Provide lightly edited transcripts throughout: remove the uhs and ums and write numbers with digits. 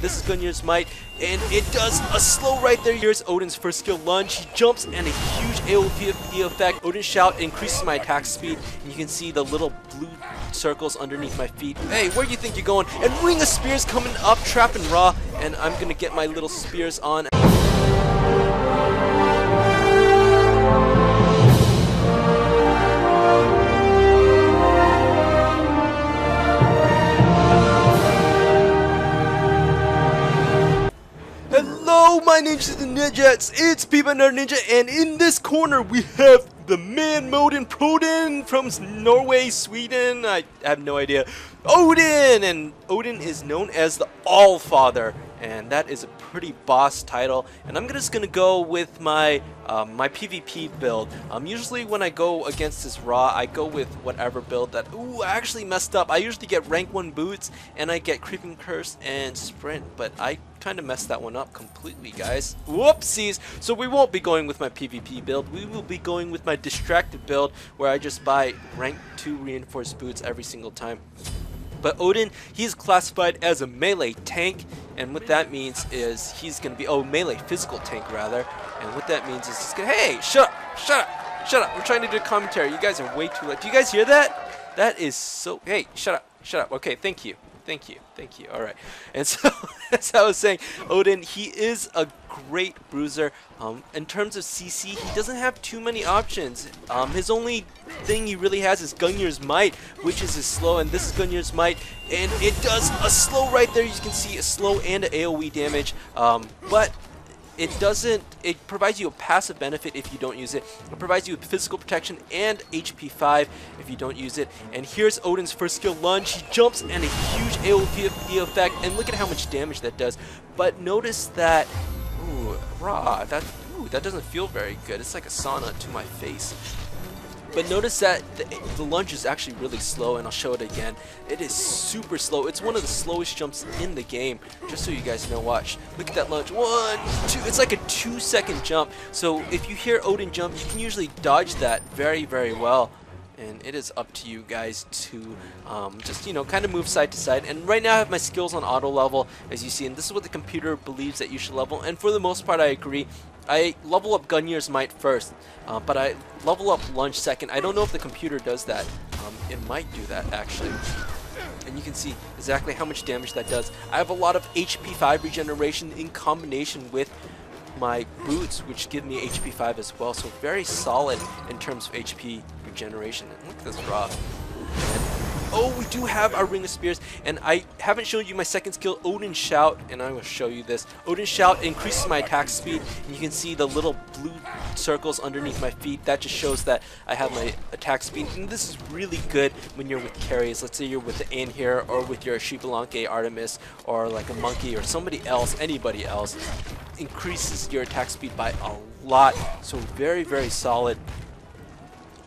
this is Gunnar's Might, and it does a slow right there. Here's Odin's first skill lunge. He jumps and a huge AoE effect. Odin's shout increases my attack speed, and you can see the little blue circles underneath my feet. Hey, where do you think you're going? And Ring of Spears coming up, trapping Ra, and I'm gonna get my little spears on. Hello, my ninjas and ninjas, it's Peabutnutterninja, and in this corner we have the man Odin from Norway, Sweden, I have no idea, Odin! And Odin is known as the All-Father, and that is a pretty boss title. And I'm just gonna go with my my PvP build. Usually when I go against this Ra, I go with whatever build that. Ooh, I actually messed up. I usually get rank 1 boots and I get creeping curse and sprint, but I kind of messed that one up completely, guys. Whoopsies! So we won't be going with my PvP build. We will be going with my distracted build, where I just buy rank 2 reinforced boots every single time. But Odin, he's classified as a melee tank, and what that means is he's gonna be melee physical tank rather. And what that means is he's gonna shut up! We're trying to do commentary. You guys are way too late. Do you guys hear that? That is so. Hey, shut up. Okay, thank you. Alright, and so as I was saying, Odin, he is a great bruiser. In terms of CC, he doesn't have too many options. His only thing he really has is Gunnar's Might, which is his slow, and this is Gunnar's Might, and it does a slow right there. You can see a slow and an AoE damage, but it provides you a passive benefit if you don't use it. It provides you with physical protection and HP 5 if you don't use it. And here's Odin's first skill lunge. He jumps and a huge AoE effect, and look at how much damage that does. But notice that, Ra, that doesn't feel very good. It's like a sauna to my face. But notice that the lunge is actually really slow, and I'll show it again. It is super slow. It's one of the slowest jumps in the game, just so you guys know. Watch. Look at that lunge. 1, 2. It's like a 2-second jump. So if you hear Odin jump, you can usually dodge that very, very well. And it is up to you guys to just, kind of move side to side. And right now I have my skills on auto level, as you see, and this is what the computer believes that you should level. And for the most part, I agree. I level up Gunnar's Might first, but I level up lunge second. I don't know if the computer does that. It might do that, actually. And you can see exactly how much damage that does. I have a lot of HP 5 regeneration in combination with my boots, which give me HP 5 as well, so very solid in terms of HP regeneration. And look at this Ra. We do have our Ring of Spears, and I haven't shown you my second skill, Odin Shout, and I will show you this. Odin Shout increases my attack speed, and you can see the little blue circles underneath my feet. That just shows that I have my attack speed, and this is really good when you're with carries. Let's say you're with the Ann here, or with your Peabutnutterninja Artemis, or like a Monkey, or somebody else, anybody else. Increases your attack speed by a lot, so very, very solid.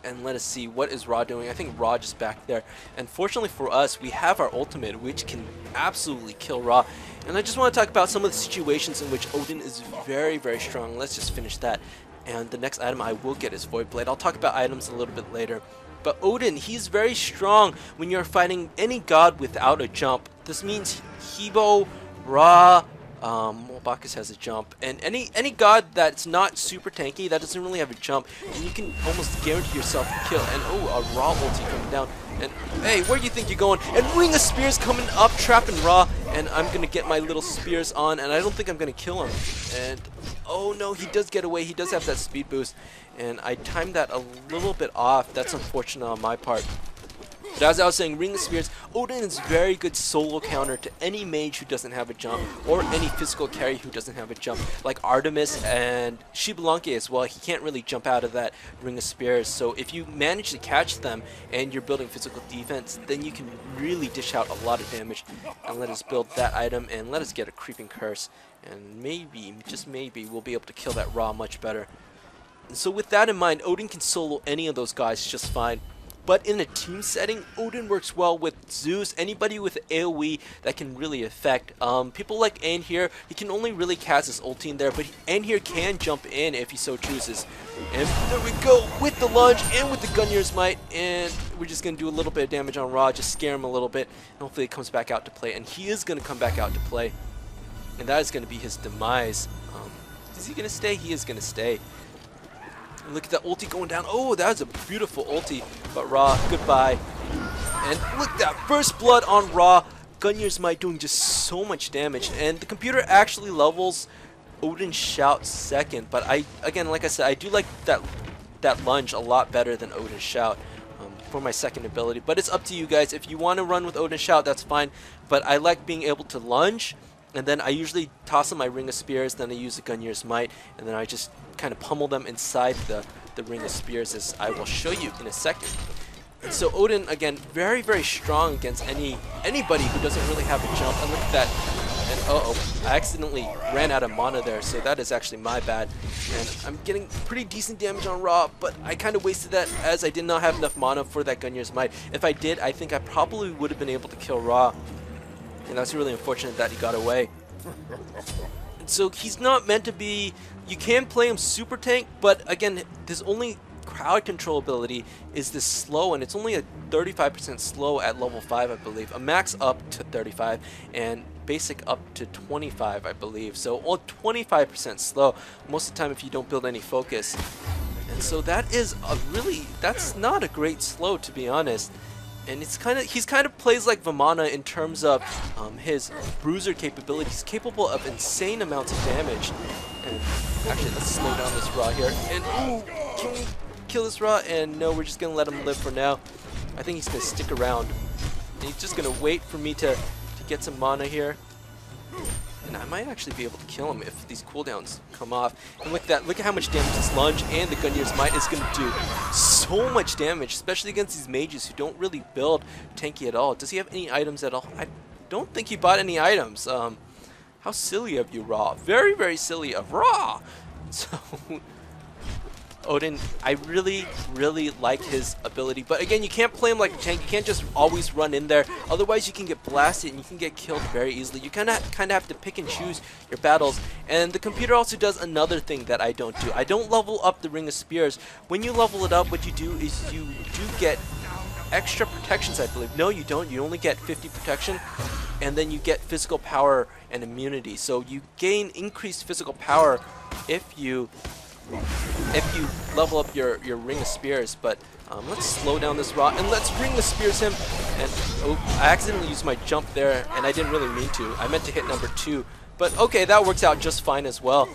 And let us see, what is Ra doing? I think Ra just back there. And fortunately for us, we have our ultimate, which can absolutely kill Ra. And I just want to talk about some of the situations in which Odin is very, very strong. Let's just finish that. And the next item I will get is Void Blade. I'll talk about items a little bit later. But Odin, he's very strong when you're fighting any god without a jump. This means Hebo, Ra, Bacchus has a jump, and any god that's not super tanky, that doesn't really have a jump, and you can almost guarantee yourself a kill. And a Ra ulti coming down, and hey, where do you think you're going? And Ring of Spears coming up, trapping Ra, and I'm gonna get my little spears on, and I don't think I'm gonna kill him. And oh no, he does get away. He does have that speed boost, and I timed that a little bit off. That's unfortunate on my part. But as I was saying, Ring of Spears, Odin is very good solo counter to any mage who doesn't have a jump, or any physical carry who doesn't have a jump, like Artemis and Peabutnutterninja as well. He can't really jump out of that Ring of Spears, so if you manage to catch them and you're building physical defense, then you can really dish out a lot of damage. And let us build that item, and let us get a creeping curse, and maybe, just maybe, we'll be able to kill that Ra much better. And so with that in mind, Odin can solo any of those guys just fine. But in a team setting, Odin works well with Zeus, anybody with AoE that can really affect. People like Ann here, he can only really cast his ulti in there, but Ann here can jump in if he so chooses. And there we go, with the lunge and with the Gunnar's Might, and we're just going to do a little bit of damage on Ra, just scare him a little bit, and hopefully it comes back out to play, and he is going to come back out to play. and that is going to be his demise. Is he going to stay? He is going to stay. And look at that ulti going down. Oh, that was a beautiful ulti. But Ra, goodbye. And look at that first blood on Ra. Gungnir's Might doing just so much damage. And the computer actually levels Odin Shout second. But again, like I said, I do like that lunge a lot better than Odin Shout for my second ability. But it's up to you guys. If you want to run with Odin Shout, that's fine. But I like being able to lunge. And then I usually toss in my Ring of Spears, then I use the Gungnir's Might, and then I just kind of pummel them inside the Ring of Spears, as I will show you in a second. And so Odin, again, very, very strong against anybody who doesn't really have a jump. And look at that. And uh-oh, I accidentally ran out of mana there, so that is actually my bad. And I'm getting pretty decent damage on Ra, but I kind of wasted that as I did not have enough mana for that Gungnir's Might. If I did, I think I probably would have been able to kill Ra. And that's really unfortunate that he got away. And so he's not meant to be... You can play him super tank, but again, his only crowd control ability is this slow, and it's only a 35% slow at level 5, I believe. A max up to 35, and basic up to 25, I believe. So all 25% slow most of the time if you don't build any focus. And so that is a really... That's not a great slow, to be honest. And it's he's kind of plays like Vamana in terms of his Bruiser capabilities. He's capable of insane amounts of damage. And actually, let's slow down this Ra here. And ooh, can we kill this Ra? And no, we're just gonna let him live for now. I think he's gonna stick around. And he's just gonna wait for me to get some mana here. And I might actually be able to kill him if these cooldowns come off. And with that, look at how much damage this lunge and the Gungnir's Might is going to do. So much damage, especially against these mages who don't really build tanky at all. Does he have any items at all? I don't think he bought any items. How silly of you, Ra. Very, very silly of Ra. So... Odin, I really, really like his ability. But again, you can't play him like a tank. You can't just always run in there. Otherwise, you can get blasted and you can get killed very easily. You kind of have to pick and choose your battles. And the computer also does another thing that I don't do. I don't level up the Ring of Spears. When you level it up, what you do is you do get extra protections, I believe. No, you don't. You only get 50 protection. And then you get physical power and immunity. So you gain increased physical power if you level up your Ring of Spears. But let's slow down this Ra and let's Ring of Spears him. And oh, I accidentally used my jump there, and I didn't really mean to. I meant to hit number 2, but okay, that works out just fine as well.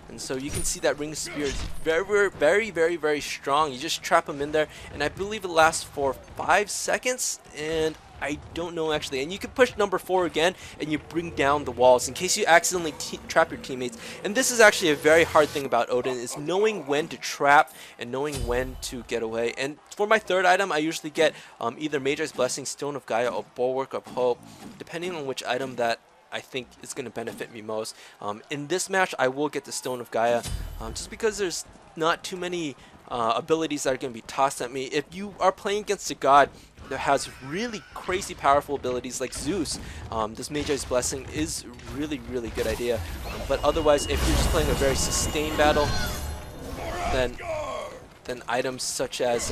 And so you can see that Ring of Spears very, very, very, very strong. You just trap him in there, and I believe it lasts for 5 seconds, and I don't know actually. And you can push number 4 again, and you bring down the walls in case you accidentally trap your teammates. And this is actually a very hard thing about Odin, is knowing when to trap and knowing when to get away. And for my third item, I usually get either Magi's Blessing, Stone of Gaia, or Bulwark of Hope, depending on which item that I think is going to benefit me most. In this match, I will get the Stone of Gaia, just because there's not too many abilities that are going to be tossed at me. If you are playing against a god that has really crazy powerful abilities like Zeus, this Magi's Blessing is really, really good idea. But otherwise, if you're just playing a very sustained battle, then items such as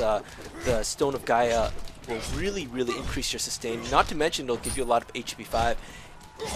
the Stone of Gaia will really, really increase your sustain. Not to mention, it'll give you a lot of HP 5.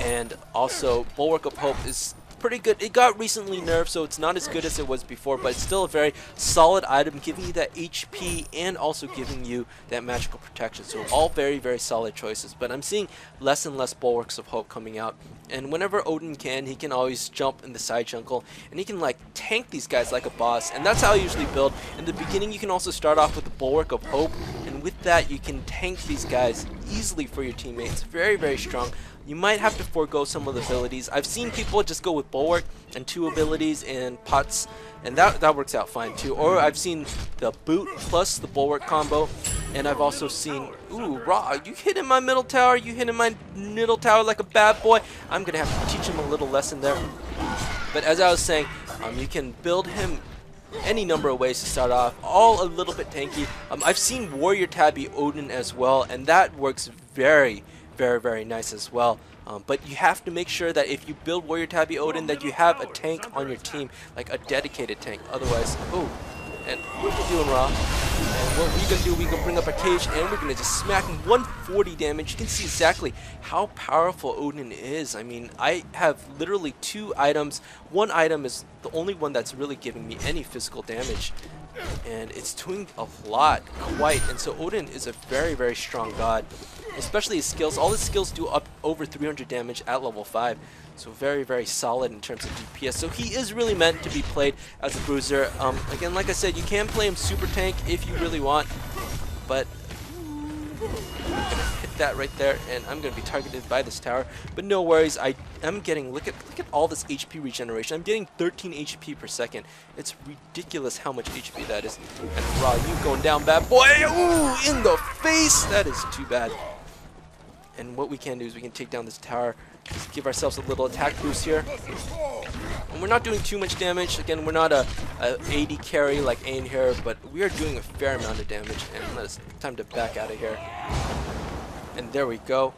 And also, Bulwark of Hope is pretty good. It got recently nerfed, so it's not as good as it was before, but it's still a very solid item, giving you that HP and also giving you that magical protection. So all very, very solid choices. But I'm seeing less and less Bulwarks of Hope coming out. And whenever Odin can, he can always jump in the side jungle, and he can like tank these guys like a boss. And that's how I usually build. In the beginning, you can also start off with the Bulwark of Hope, and with that, you can tank these guys easily for your teammates. Very, very strong. You might have to forego some of the abilities. I've seen people just go with Bulwark and 2 abilities and pots, and that works out fine too. Or I've seen the boot plus the Bulwark combo, and I've also seen, ooh, Ra, you hit in my middle tower, you hit in my middle tower like a bad boy. I'm gonna have to teach him a little lesson there. But as I was saying, you can build him any number of ways to start off, all a little bit tanky. I've seen Warrior Tabby Odin as well, and that works very, very, very nice as well. But you have to make sure that if you build Warrior Tabby Odin, that you have a tank on your team, like a dedicated tank. Otherwise, oh, and what are you doing, Ra? And what we're gonna do, we're gonna bring up a cage and we're gonna just smack him 140 damage. You can see exactly how powerful Odin is. I mean, I have literally 2 items. One item is the only one that's really giving me any physical damage, and it's doing a lot, quite. And so Odin is a very, very strong god, especially his skills. All his skills do up over 300 damage at level 5. So very, very solid in terms of DPS. So he is really meant to be played as a bruiser. Again, like I said, you can play him super tank if you really want, but I'm gonna hit that right there, and I'm gonna be targeted by this tower. But no worries, I am getting, look at all this HP regeneration. I'm getting 13 HP per second. It's ridiculous how much HP that is. And Ra, you going down, bad boy. Ooh, in the face. That is too bad. And what we can do is we can take down this tower. Just give ourselves a little attack boost here. And we're not doing too much damage. Again, we're not a AD carry like Ain here, but we are doing a fair amount of damage. And it's time to back out of here. And there we go.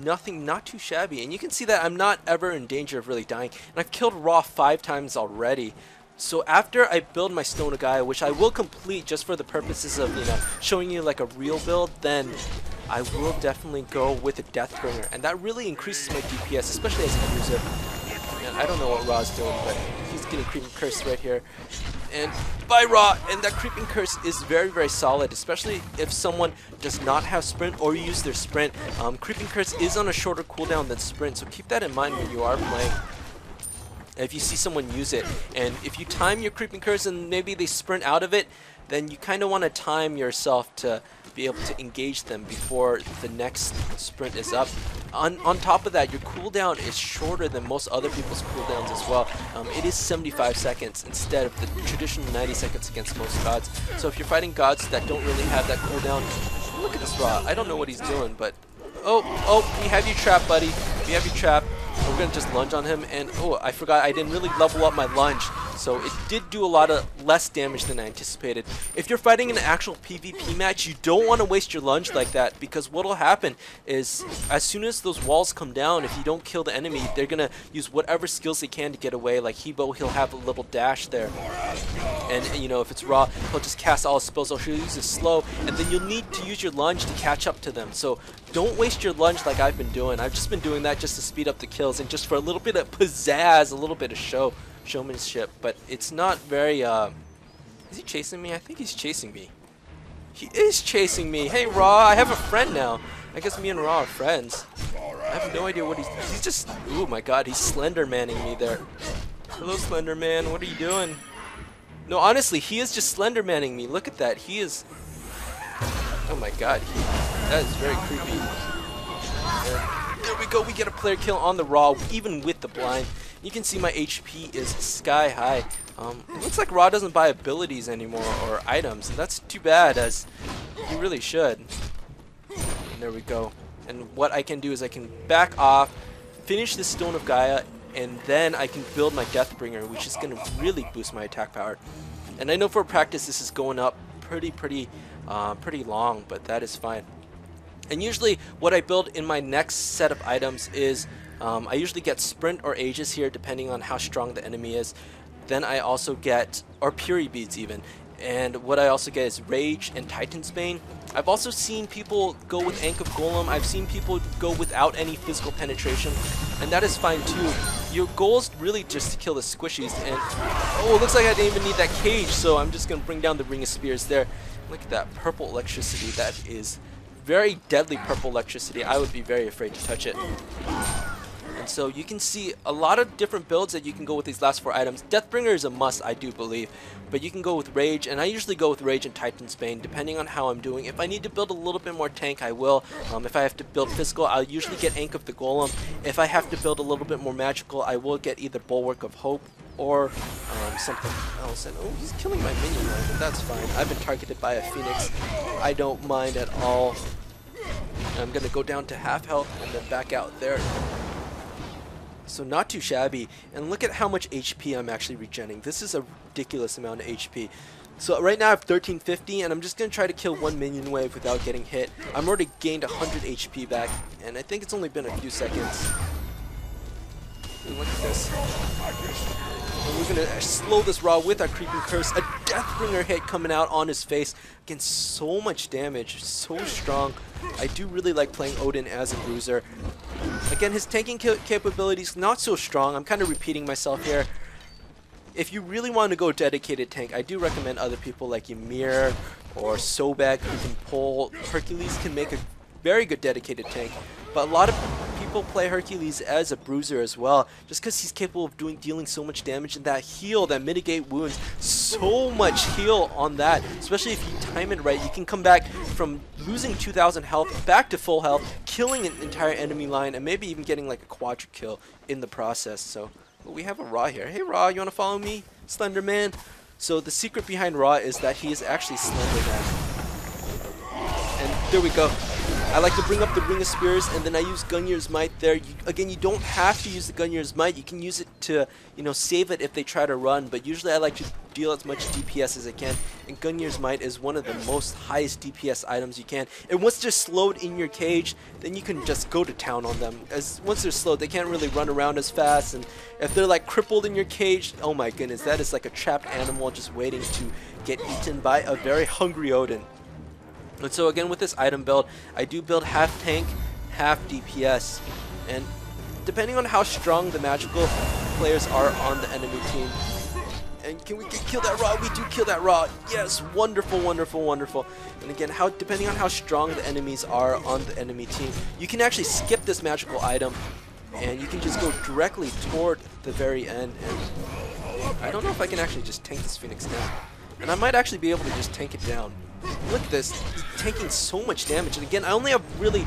Nothing, not too shabby. And you can see that I'm not ever in danger of really dying. And I've killed Ra 5 times already. So after I build my Stone of Gaia, which I will complete just for the purposes of, you know, showing you like a real build, then I will definitely go with a Deathbringer, and that really increases my DPS, especially as a user. And I don't know what Ra's doing, but he's getting Creeping Curse right here. And by Ra, and that Creeping Curse is very, very solid, especially if someone does not have Sprint or use their Sprint. Creeping Curse is on a shorter cooldown than Sprint, so keep that in mind when you are playing. If you see someone use it, and if you time your Creeping Curse and maybe they sprint out of it, then you kind of want to time yourself to be able to engage them before the next sprint is up. On top of that, your cooldown is shorter than most other people's cooldowns as well. It is 75 seconds instead of the traditional 90 seconds against most gods. So if you're fighting gods that don't really have that cooldown, look at this Ra. I don't know what he's doing, but oh, we have you trapped, buddy. We have you trapped. We're gonna just lunge on him, and oh, I forgot I didn't really level up my lunge, so it did do a lot of less damage than I anticipated. If you're fighting in an actual PvP match, you don't want to waste your lunge like that, because what'll happen is as soon as those walls come down, if you don't kill the enemy, they're gonna use whatever skills they can to get away. Like Hebo, he'll have a little dash there, and you know, if it's Ra, he'll just cast all his spells, or he'll use his slow, and then you'll need to use your lunge to catch up to them. So don't waste your lunge like I've been doing. I've just been doing that just to speed up the kills and just for a little bit of pizzazz, a little bit of showmanship. But it's not very, is he chasing me? I think he's chasing me. He is chasing me. Hey Ra, I have a friend now. I guess me and Ra are friends. I have no idea what he's just, oh my god, he's Slender Manning me there. Hello Slender Man, what are you doing? No, honestly, he is just Slender Manning me. Look at that, he is, oh my god, that is very creepy. There we go, we get a player kill on the Ra, even with the blind. You can see my HP is sky high. It looks like Ra doesn't buy abilities anymore or items, and that's too bad, as he really should. And there we go. And what I can do is I can back off, finish the Stone of Gaia, and then I can build my Deathbringer, which is going to really boost my attack power. And I know for practice this is going up pretty long, but that is fine. And usually what I build in my next set of items is I usually get Sprint or Aegis here, depending on how strong the enemy is. Then I also get, or Fury Beads even. And what I also get is Rage and Titan's Bane. I've also seen people go with Ankh of Golem. I've seen people go without any physical penetration, and that is fine too. Your goal is really just to kill the squishies. And oh, it looks like I didn't even need that cage, so I'm just gonna bring down the Ring of Spears there. Look at that purple electricity. That is very deadly purple electricity. I would be very afraid to touch it. And so you can see a lot of different builds that you can go with these last 4 items. Deathbringer is a must, I do believe, but you can go with Rage, and I usually go with Rage and Titan's Bane, depending on how I'm doing. If I need to build a little bit more tank, I will. If I have to build physical, I'll usually get Ankh of the Golem. If I have to build a little bit more magical, I will get either Bulwark of Hope or something else. And oh, he's killing my minion now, but that's fine. I've been targeted by a Phoenix. I don't mind at all. I'm gonna go down to half health and then back out there. So not too shabby, and look at how much HP I'm actually regenerating. This is a ridiculous amount of HP. So right now I have 1350, and I'm just going to try to kill one minion wave without getting hit. I'm already gained 100 HP back, and I think it's only been a few seconds. And look at this. And we're gonna slow this Ra with our Creeping Curse. A Deathbringer hit coming out on his face. Again, so much damage, so strong. I do really like playing Odin as a Bruiser. Again, his tanking capabilities not so strong. I'm kind of repeating myself here. If you really want to go dedicated tank, I do recommend other people like Ymir or Sobek who can pull. Hercules can make a very good dedicated tank, but a lot of people play Hercules as a Bruiser as well, just because he's capable of dealing so much damage, and that heal, that mitigate wounds, so much heal on that, especially if you time it right. You can come back from losing 2,000 health back to full health, killing an entire enemy line, and maybe even getting like a quadra kill in the process. So we have a Ra here. Hey Ra, you want to follow me, Slender Man? So the secret behind Ra is that he is actually Slender Man. And there we go. I like to bring up the Ring of Spears, and then I use Gungnir's Might there. Again, you don't have to use the Gungnir's Might. You can use it to, you know, save it if they try to run, but usually I like to deal as much DPS as I can, and Gungnir's Might is one of the most highest DPS items you can. And once they're slowed in your cage, then you can just go to town on them. As once they're slowed, they can't really run around as fast, and if they're like crippled in your cage, oh my goodness, that is like a trapped animal just waiting to get eaten by a very hungry Odin. And so again, with this item build, I do build half tank, half DPS, and depending on how strong the magical players are on the enemy team. And can we kill that Ra? We do kill that Ra. Yes, wonderful, wonderful, wonderful. And again, depending on how strong the enemies are on the enemy team, you can actually skip this magical item, and you can just go directly toward the very end. And I don't know if I can actually just tank this Phoenix down. And I might actually be able to just tank it down. Look at this, he's tanking so much damage. And again, I only have really,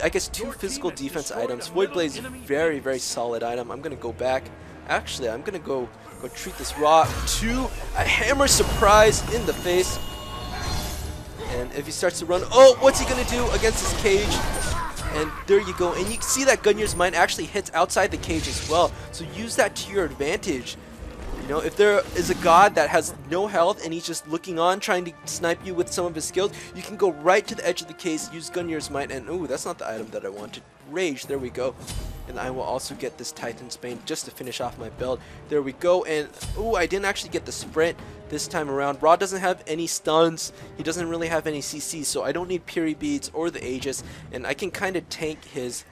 I guess, 2 physical defense items. Void Blade is a very, very solid item. I'm going to go back. Actually, I'm going to go treat this Ra to a Hammer Surprise in the face. And if he starts to run, oh, what's he going to do against his cage? And there you go. And you can see that Gungnir's Might actually hits outside the cage as well. So use that to your advantage. You know, if there is a god that has no health and he's just looking on, trying to snipe you with some of his skills, you can go right to the edge of the case, use Gungnir's Might, and ooh, that's not the item that I wanted. Rage, there we go. And I will also get this Titan's Bane just to finish off my build. There we go, and ooh, I didn't actually get the sprint this time around. Ra doesn't have any stuns, he doesn't really have any CC, so I don't need Piri Beads or the Aegis, and I can kind of tank his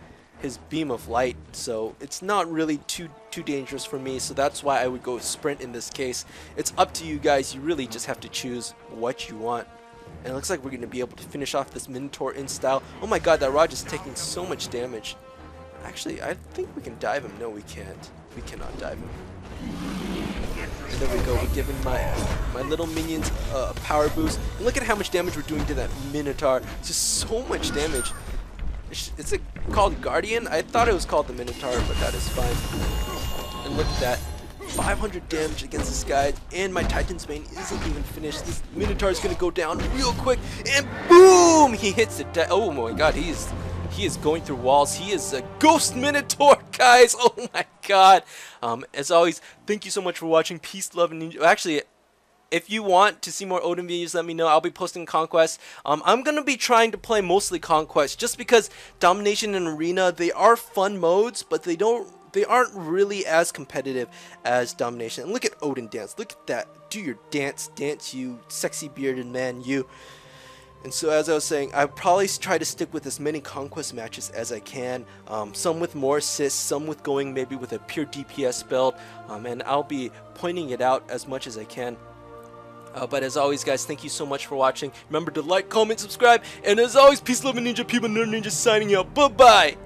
beam of light, so it's not really too dangerous for me. So that's why I would go sprint in this case. It's up to you guys, you really just have to choose what you want. And it looks like we're going to be able to finish off this Minotaur in style. Oh my god, that Raj is taking so much damage. Actually, I think we can dive him. No, we can't. We cannot dive him. And there we go, we're giving my little minions a power boost. And look at how much damage we're doing to that Minotaur. It's just so much damage. Is it called Guardian? I thought it was called the Minotaur, but that is fine. And look at that. 500 damage against this guy, and my Titan's Bane isn't even finished. This Minotaur is going to go down real quick, and boom! He hits it. Oh my god, he is going through walls. He is a ghost Minotaur, guys. Oh my god. As always, thank you so much for watching. Peace, love, and ninja. Actually, if you want to see more Odin videos, let me know. I'll be posting Conquest. I'm going to be trying to play mostly Conquest just because Domination and Arena, they are fun modes, but they aren't really as competitive as Domination. And look at Odin dance. Look at that. Do your dance, you sexy bearded man, you. And so as I was saying, I probably try to stick with as many Conquest matches as I can. Some with more assists, some with going maybe with a pure DPS build. And I'll be pointing it out as much as I can. But as always, guys, thank you so much for watching. Remember to like, comment, subscribe, and as always, peace, love, and ninja, Peabutnutterninja signing out. Bye-bye!